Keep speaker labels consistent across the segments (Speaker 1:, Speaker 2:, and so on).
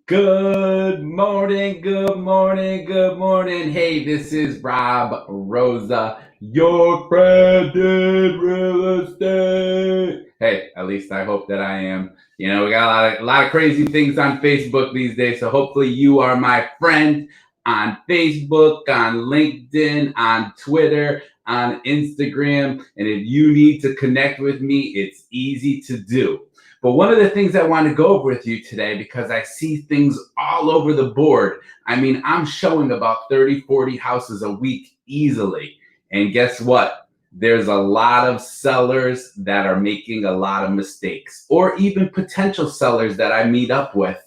Speaker 1: Good morning, good morning, good morning. Hey, this is Rob Rosa, your friend in real estate. Hey, at least I hope that I am. We got a lot of crazy things on Facebook these days, so hopefully you are my friend on Facebook, on LinkedIn, on Twitter, on Instagram. And if you need to connect with me, it's easy to do. But one of the things I want to go over with you today, because I see things all over the board. I mean, I'm showing about 30, 40 houses a week easily. And guess what? There's a lot of sellers that are making a lot of mistakes, or even potential sellers that I meet up with.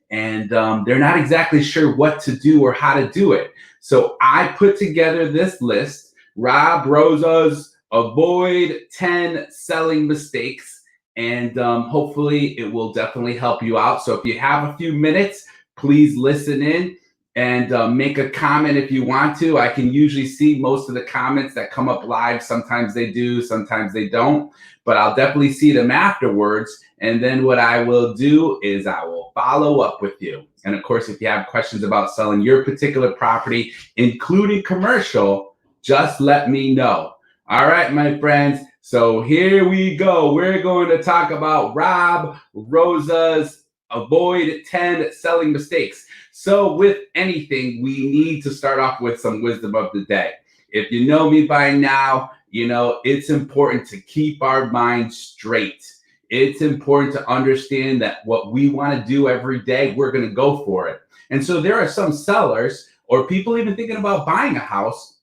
Speaker 1: And they're not exactly sure what to do or how to do it. So I put together this list, Rob Rosa's Avoid 10 Selling Mistakes, and hopefully it will definitely help you out. So if you have a few minutes, please listen in and make a comment if you want to. I can usually see most of the comments that come up live. Sometimes they do, sometimes they don't, but I'll definitely see them afterwards. And then what I will do is I will follow up with you. And of course, if you have questions about selling your particular property, including commercial, just let me know. All right, my friends. So here we go. We're going to talk about Rob Rosa's Avoid 10 Selling Mistakes. So with anything, we need to start off with some wisdom of the day. If you know me by now, you know it's important to keep our mind straight. It's important to understand that what we want to do every day, we're going to go for it. And so there are some sellers or people even thinking about buying a house.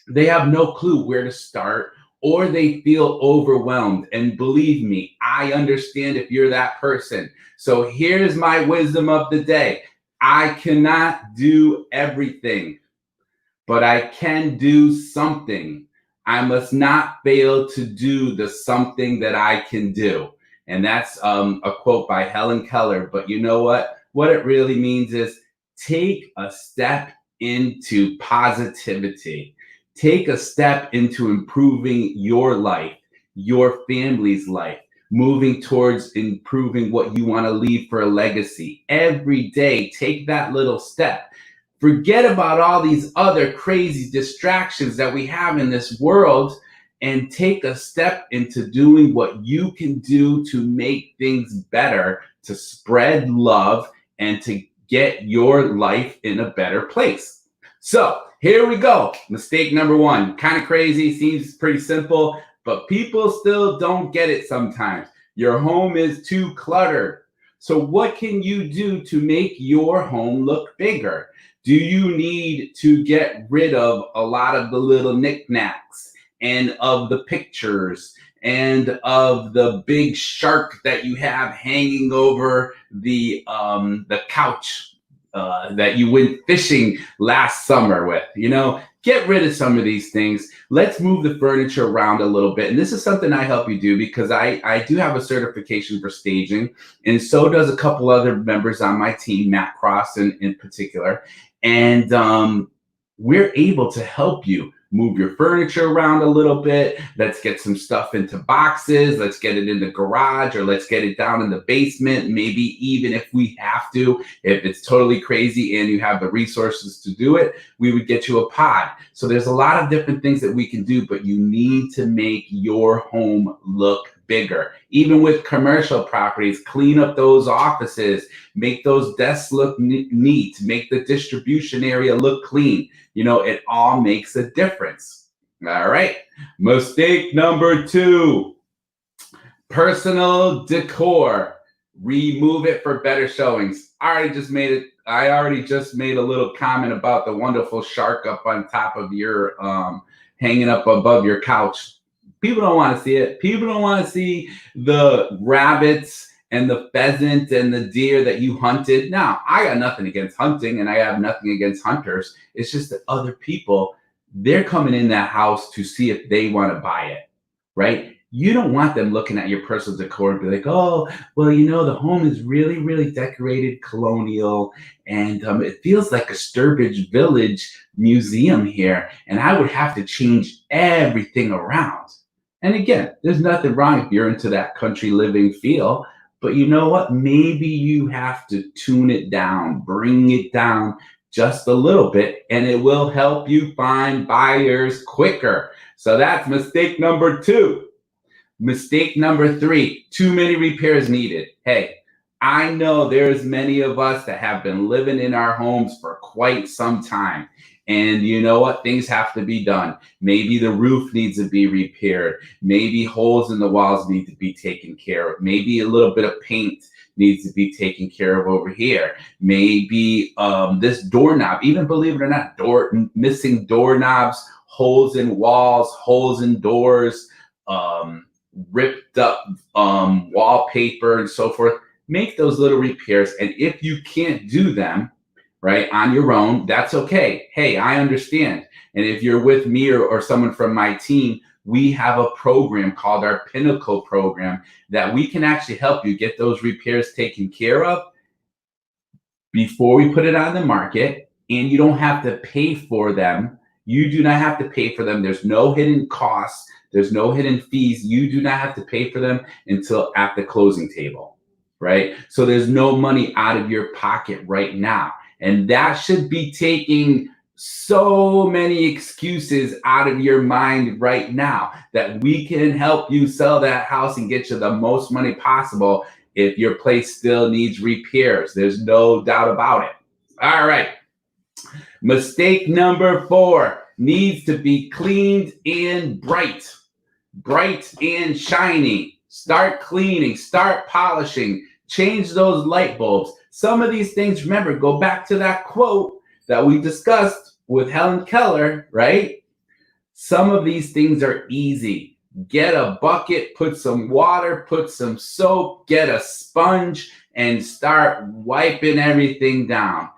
Speaker 1: They have no clue where to start, or they feel overwhelmed. And believe me, I understand if you're that person. So here's my wisdom of the day. I cannot do everything, but I can do something. I must not fail to do the something that I can do. And that's a quote by Helen Keller. But you know what? What it really means is take a step into positivity. Take a step into improving your life, your family's life, moving towards improving what you want to leave for a legacy. Every day, take that little step. Forget about all these other crazy distractions that we have in this world and take a step into doing what you can do to make things better, to spread love, and to get your life in a better place. So here we go. Mistake number one. Kind of crazy, seems pretty simple, but people still don't get it sometimes. Your home is too cluttered. So what can you do to make your home look bigger? Do you need to get rid of a lot of the little knickknacks and of the pictures and of the big shark that you have hanging over the couch that you went fishing last summer with? Get rid of some of these things. Let's move the furniture around a little bit. And this is something I help you do because I do have a certification for staging, and so does a couple other members on my team, Matt Cross in particular. And we're able to help you move your furniture around a little bit. Let's get some stuff into boxes. Let's get it in the garage, or let's get it down in the basement. Maybe even if we have to, if it's totally crazy and you have the resources to do it, we would get you a pod. So there's a lot of different things that we can do, but you need to make your home look bigger. Even with commercial properties, clean up those offices, make those desks look neat, make the distribution area look clean. It all makes a difference. All right. Mistake number two, personal decor. Remove it for better showings. I already just made a little comment about the wonderful shark up on top of your hanging up above your couch. People don't want to see it. People don't want to see the rabbits and the pheasant and the deer that you hunted. Now, I got nothing against hunting, and I have nothing against hunters. It's just that other people, they're coming in that house to see if they want to buy it, right? You don't want them looking at your personal decor and be like, oh, well, the home is really, really decorated, colonial, and it feels like a Sturbridge Village museum here, and I would have to change everything around. And again, there's nothing wrong if you're into that country living feel, But you know what? Maybe you have to tune it down, bring it down just a little bit, and it will help you find buyers quicker. So that's mistake number 2. Mistake number 3, too many repairs needed. Hey, I know there's many of us that have been living in our homes for quite some time. And you know what? Things have to be done. Maybe the roof needs to be repaired. Maybe holes in the walls need to be taken care of. Maybe a little bit of paint needs to be taken care of over here. Maybe this doorknob, even believe it or not, missing doorknobs, holes in walls, holes in doors, ripped up wallpaper and so forth. Make those little repairs. And if you can't do them, right, on your own, that's okay. Hey, I understand. And if you're with me or someone from my team, we have a program called our Pinnacle program that we can actually help you get those repairs taken care of before we put it on the market. And you don't have to pay for them. You do not have to pay for them. There's no hidden costs. There's no hidden fees. You do not have to pay for them until at the closing table, right? So there's no money out of your pocket right now. And that should be taking so many excuses out of your mind right now, that we can help you sell that house and get you the most money possible if your place still needs repairs. There's no doubt about it. All right. Mistake number 4, needs to be cleaned and bright. Bright and shiny. Start cleaning, start polishing, change those light bulbs. Some of these things, remember, go back to that quote that we discussed with Helen Keller, right? Some of these things are easy. Get a bucket, put some water, put some soap, get a sponge, and start wiping everything down.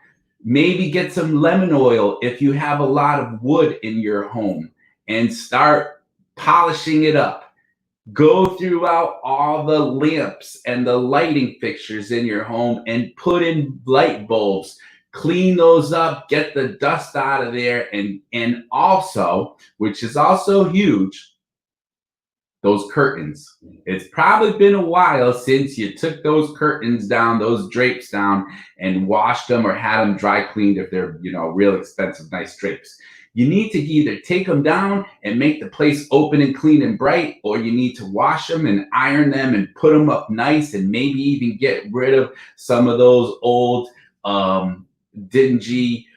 Speaker 1: Maybe get some lemon oil if you have a lot of wood in your home, and start polishing it up. Go throughout all the lamps and the lighting fixtures in your home and put in light bulbs. Clean those up, get the dust out of there, and also, which is also huge, those curtains. It's probably been a while since you took those curtains down, those drapes down, and washed them or had them dry cleaned if they're, real expensive, nice drapes. You need to either take them down and make the place open and clean and bright, or you need to wash them and iron them and put them up nice, and maybe even get rid of some of those old dingy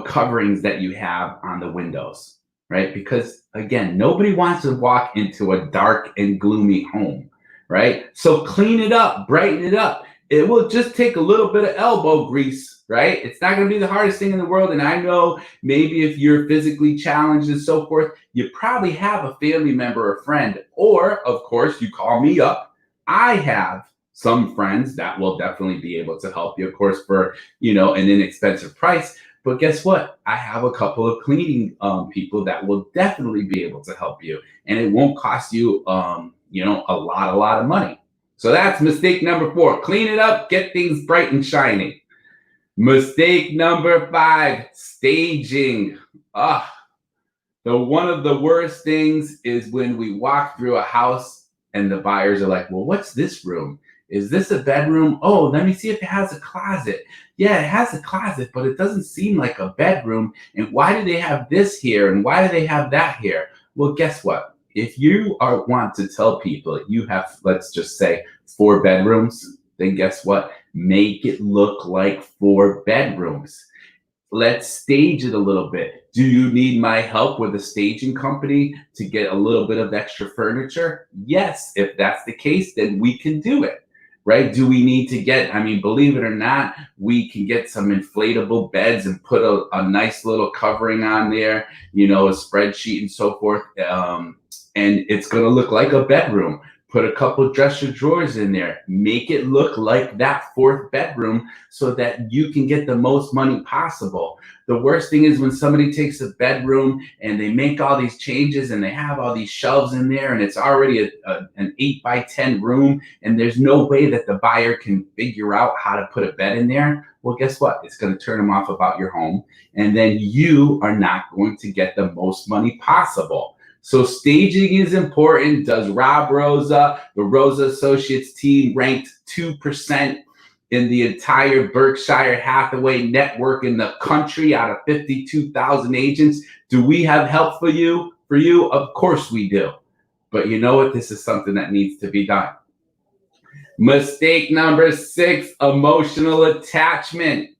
Speaker 1: coverings that you have on the windows, right? Because again, nobody wants to walk into a dark and gloomy home, right? So clean it up, brighten it up. It will just take a little bit of elbow grease, right? It's not going to be the hardest thing in the world. And I know maybe if you're physically challenged and so forth, you probably have a family member or friend, or of course you call me up. I have some friends that will definitely be able to help you, of course, for, an inexpensive price. But guess what? I have a couple of cleaning people that will definitely be able to help you, and it won't cost you, a lot of money. So that's mistake number 4. Clean it up, get things bright and shiny. Mistake number 5, staging. One of the worst things is when we walk through a house and the buyers are like, well, what's this room? Is this a bedroom? Oh, let me see if it has a closet. Yeah, it has a closet, but it doesn't seem like a bedroom. And why do they have this here? And why do they have that here? Well, guess what? If you want to tell people you have, let's just say, 4 bedrooms, then guess what? Make it look like 4 bedrooms. Let's stage it a little bit. Do you need my help with a staging company to get a little bit of extra furniture? Yes, if that's the case, then we can do it. Right? Do we need to get, believe it or not, we can get some inflatable beds and put a nice little covering on there, a spreadsheet and so forth. And it's going to look like a bedroom. Put a couple dresser drawers in there. Make it look like that 4th bedroom so that you can get the most money possible. The worst thing is when somebody takes a bedroom and they make all these changes and they have all these shelves in there, and it's already an 8x10 room, and there's no way that the buyer can figure out how to put a bed in there. Well, guess what? It's going to turn them off about your home, and then you are not going to get the most money possible. So staging is important. Does Rob Rosa, the Rosa Associates team, ranked 2% in the entire Berkshire Hathaway network in the country out of 52,000 agents. Do we have help for you? Of course we do. But you know what? This is something that needs to be done. Mistake number 6, emotional attachment.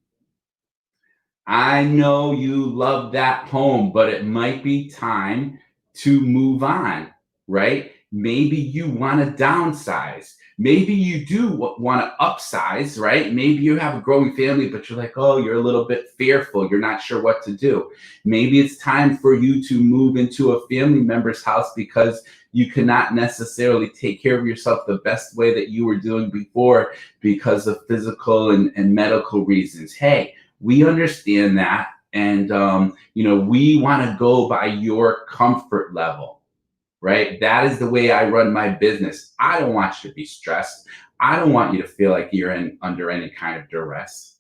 Speaker 1: I know you love that home, but it might be time to move on, right? Maybe you want to downsize. Maybe you do want to upsize, right? Maybe you have a growing family, but you're like, oh, you're a little bit fearful. You're not sure what to do. Maybe it's time for you to move into a family member's house because you cannot necessarily take care of yourself the best way that you were doing before because of physical and medical reasons. Hey, we understand that. And, we want to go by your comfort level, right? That is the way I run my business. I don't want you to be stressed. I don't want you to feel like you're under any kind of duress.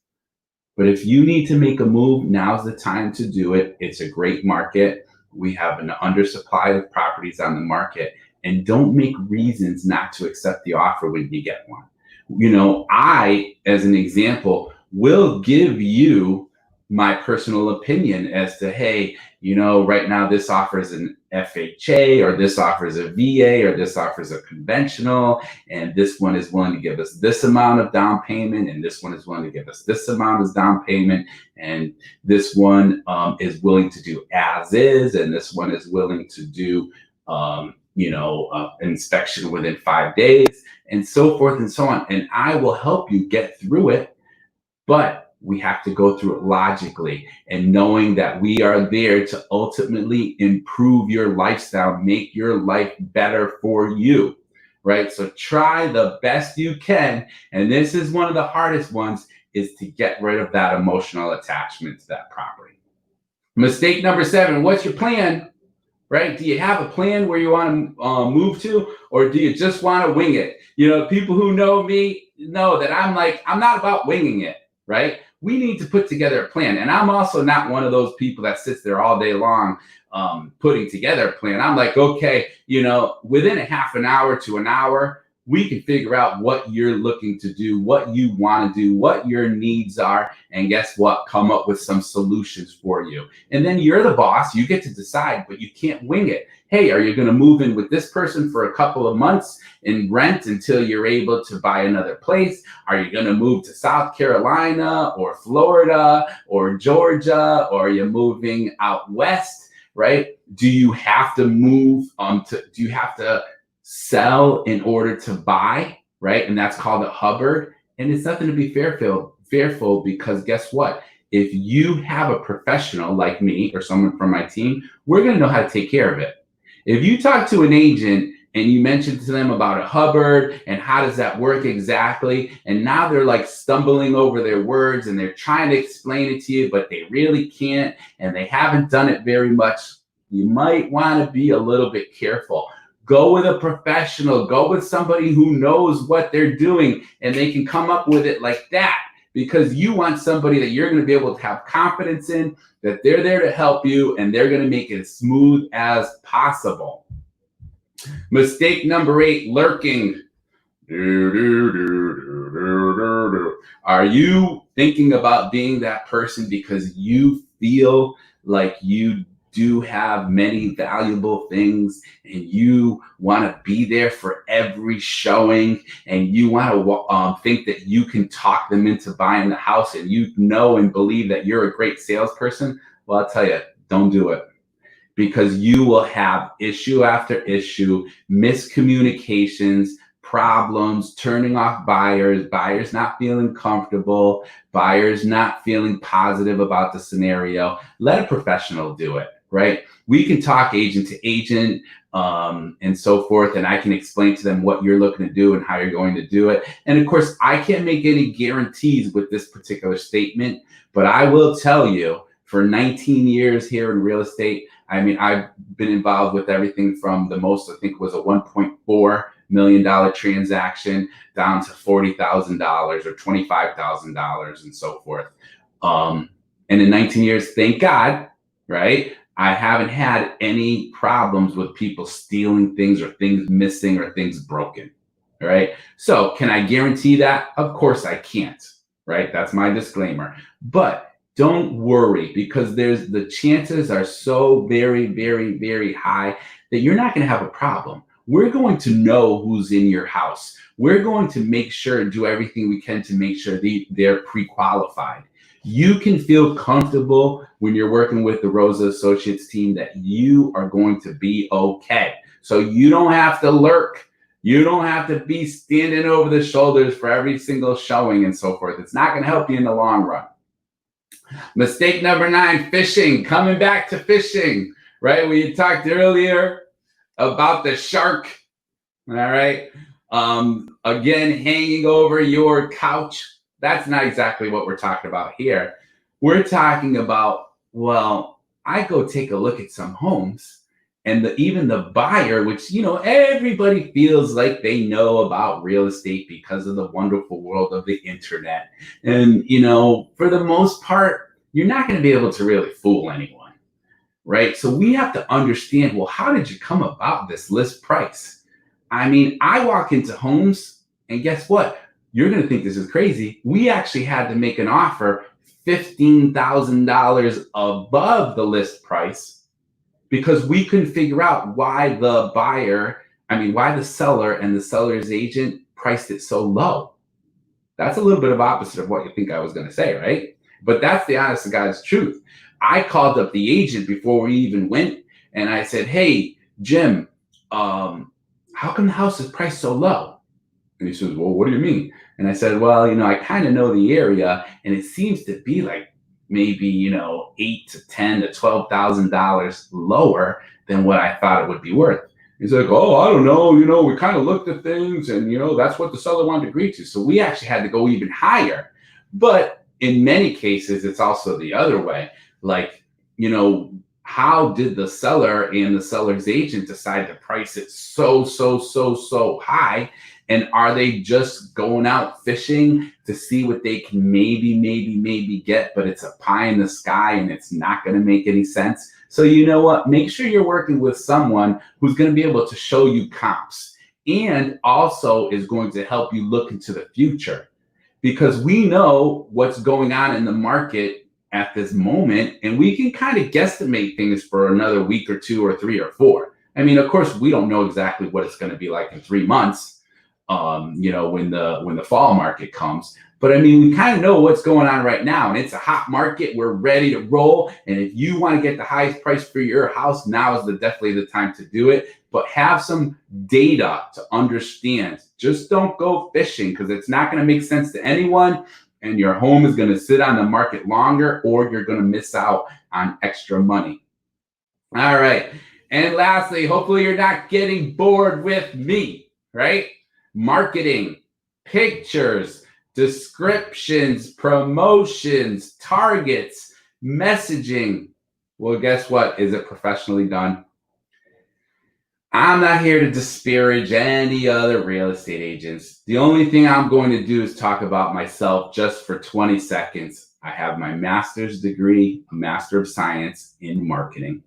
Speaker 1: But if you need to make a move, now's the time to do it. It's a great market. We have an undersupply of properties on the market. And don't make reasons not to accept the offer when you get one. I, as an example, will give you my personal opinion as to, hey, right now this offers an FHA, or this offers a VA, or this offers a conventional, and this one is willing to give us this amount of down payment, and this one is willing to give us this amount of down payment, and this one is willing to do as is, and this one is willing to do inspection within 5 days, and so forth and so on. And I will help you get through it, but we have to go through it logically and knowing that we are there to ultimately improve your lifestyle, make your life better for you, right? So try the best you can. And this is one of the hardest ones, is to get rid of that emotional attachment to that property. Mistake number 7, what's your plan? Right? Do you have a plan where you want to move to, or do you just want to wing it? People who know me know that I'm not about winging it, right? We need to put together a plan. And I'm also not one of those people that sits there all day long putting together a plan. I'm like, okay, within a half an hour to an hour, we can figure out what you're looking to do, what you want to do, what your needs are, and guess what? Come up with some solutions for you. And then you're the boss. You get to decide, but you can't wing it. Hey, are you going to move in with this person for a couple of months and rent until you're able to buy another place? Are you going to move to South Carolina or Florida or Georgia, or are you moving out west, right? Do you have to move do you have to sell in order to buy, right? And that's called a Hubbard. And it's nothing to be fearful, because guess what? If you have a professional like me or someone from my team, we're going to know how to take care of it. If you talk to an agent and you mention to them about a Hubbard and how does that work exactly, and now they're like stumbling over their words and they're trying to explain it to you, but they really can't, and they haven't done it very much, you might want to be a little bit careful. Go with a professional. Go with somebody who knows what they're doing, and they can come up with it like that, because you want somebody that you're going to be able to have confidence in, that they're there to help you, and they're going to make it as smooth as possible. Mistake number 8, lurking. Are you thinking about being that person because you feel like you do have many valuable things and you want to be there for every showing, and you want to think that you can talk them into buying the house, and you know and believe that you're a great salesperson? Well, I'll tell you, don't do it, because you will have issue after issue, miscommunications, problems, turning off buyers not feeling comfortable, buyers not feeling positive about the scenario. Let a professional do it, right? We can talk agent to agent and so forth, and I can explain to them what you're looking to do and how you're going to do it. And of course, I can't make any guarantees with this particular statement, but I will tell you, for 19 years here in real estate, I've been involved with everything from the most, I think, was a $1.4 million transaction down to $40,000 or $25,000 and so forth. And in 19 years, thank God, right? I haven't had any problems with people stealing things or things missing or things broken. All right. So, can I guarantee that? Of course I can't. Right. That's my disclaimer. But don't worry, because there's the chances are so very, very, very high that you're not going to have a problem. We're going to know who's in your house. We're going to make sure, do everything we can to make sure they're pre-qualified. You can feel comfortable when you're working with the Rosa Associates team that you are going to be okay. So you don't have to lurk. You don't have to be standing over the shoulders for every single showing and so forth. It's not going to help you in the long run. Mistake number 9, fishing. Coming back to fishing, right? We talked earlier about the shark. All right. Again, hanging over your couch. That's not exactly what we're talking about here. We're talking about, well, I go take a look at some homes, and even the buyer, which, everybody feels like they know about real estate because of the wonderful world of the internet. And, for the most part, you're not going to be able to really fool anyone, right? So we have to understand, well, how did you come about this list price? I mean, I walk into homes, and guess what? You're going to think this is crazy. We actually had to make an offer $15,000 above the list price because we couldn't figure out why the seller and the seller's agent priced it so low. That's a little bit of opposite of what you think I was going to say, right? But that's the honest to God's truth. I called up the agent before we even went, and I said, "Hey, Jim, how come the house is priced so low?" And he says, "Well, what do you mean?" And I said, "Well, I kind of know the area, and it seems to be like maybe, $8 to $10 to $12,000 lower than what I thought it would be worth." He's like, "Oh, I don't know. We kind of looked at things, and that's what the seller wanted to agree to. So we actually had to go even higher." But in many cases, it's also the other way. Like, how did the seller and the seller's agent decide to price it so high? And are they just going out fishing to see what they can maybe get, but it's a pie in the sky and it's not going to make any sense? So you know what? Make sure you're working with someone who's going to be able to show you comps and also is going to help you look into the future, because we know what's going on in the market at this moment, and we can kind of guesstimate things for another week or 2 or 3 or 4. I mean, of course, we don't know exactly what it's going to be like in 3 months, when the fall market comes. But I mean, we kind of know what's going on right now, and it's a hot market. We're ready to roll. And if you want to get the highest price for your house, now is definitely the time to do it. But have some data to understand. Just don't go fishing, because it's not going to make sense to anyone. And your home is going to sit on the market longer, or you're going to miss out on extra money. All right. And lastly, hopefully you're not getting bored with me, right? Marketing, pictures, descriptions, promotions, targets, messaging. Well, guess what? Is it professionally done? I'm not here to disparage any other real estate agents. The only thing I'm going to do is talk about myself just for 20 seconds. I have my master's degree, a Master of Science in marketing.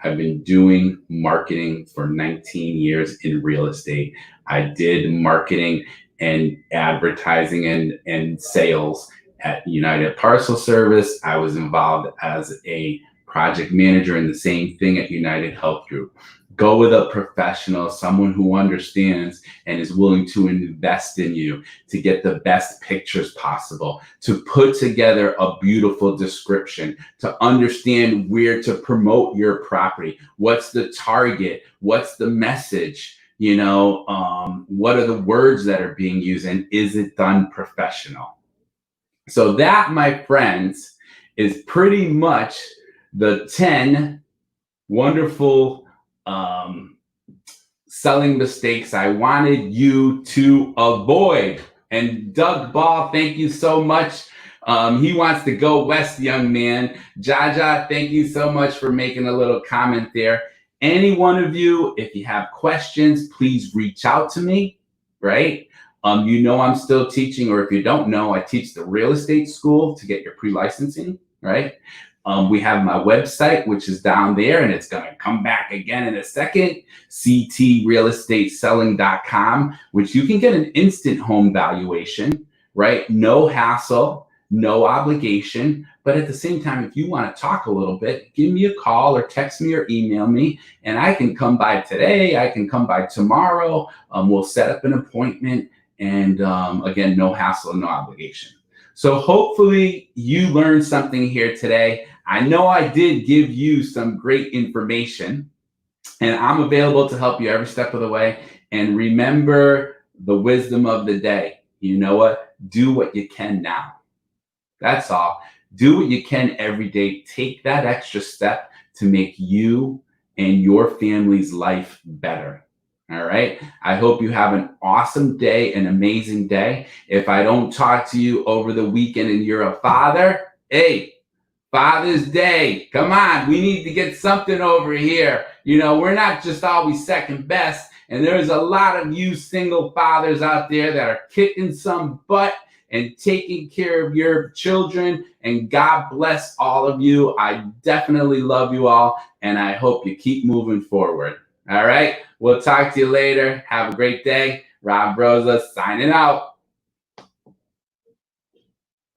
Speaker 1: I've been doing marketing for 19 years in real estate. I did marketing and advertising and sales at United Parcel Service. I was involved as a project manager in the same thing at United Health Group. Go with a professional, someone who understands and is willing to invest in you to get the best pictures possible, to put together a beautiful description, to understand where to promote your property. What's the target? What's the message? What are the words that are being used, and is it done professional? So that, my friends, is pretty much the 10 wonderful selling mistakes I wanted you to avoid. And Doug Ball, thank you so much. He wants to go west, young man. Jaja, thank you so much for making a little comment there. Any one of you, if you have questions, please reach out to me, right? I'm still teaching, or if you don't know, I teach the real estate school to get your pre-licensing, right? We have my website, which is down there, and it's going to come back again in a second, ctrealestateselling.com, which you can get an instant home valuation, right? No hassle, no obligation. But at the same time, if you want to talk a little bit, give me a call or text me or email me, and I can come by today. I can come by tomorrow. We'll set up an appointment, and again, no hassle, no obligation. So hopefully you learned something here today. I know I did give you some great information, and I'm available to help you every step of the way. And remember the wisdom of the day. You know what? Do what you can now. That's all. Do what you can every day. Take that extra step to make you and your family's life better. All right. I hope you have an awesome day, an amazing day. If I don't talk to you over the weekend and you're a father, hey, Father's Day. Come on, we need to get something over here. You know, we're not just always second best. And there's a lot of you single fathers out there that are kicking some butt and taking care of your children. And God bless all of you. I definitely love you all. And I hope you keep moving forward. All right. We'll talk to you later. Have a great day. Rob Rosa signing out.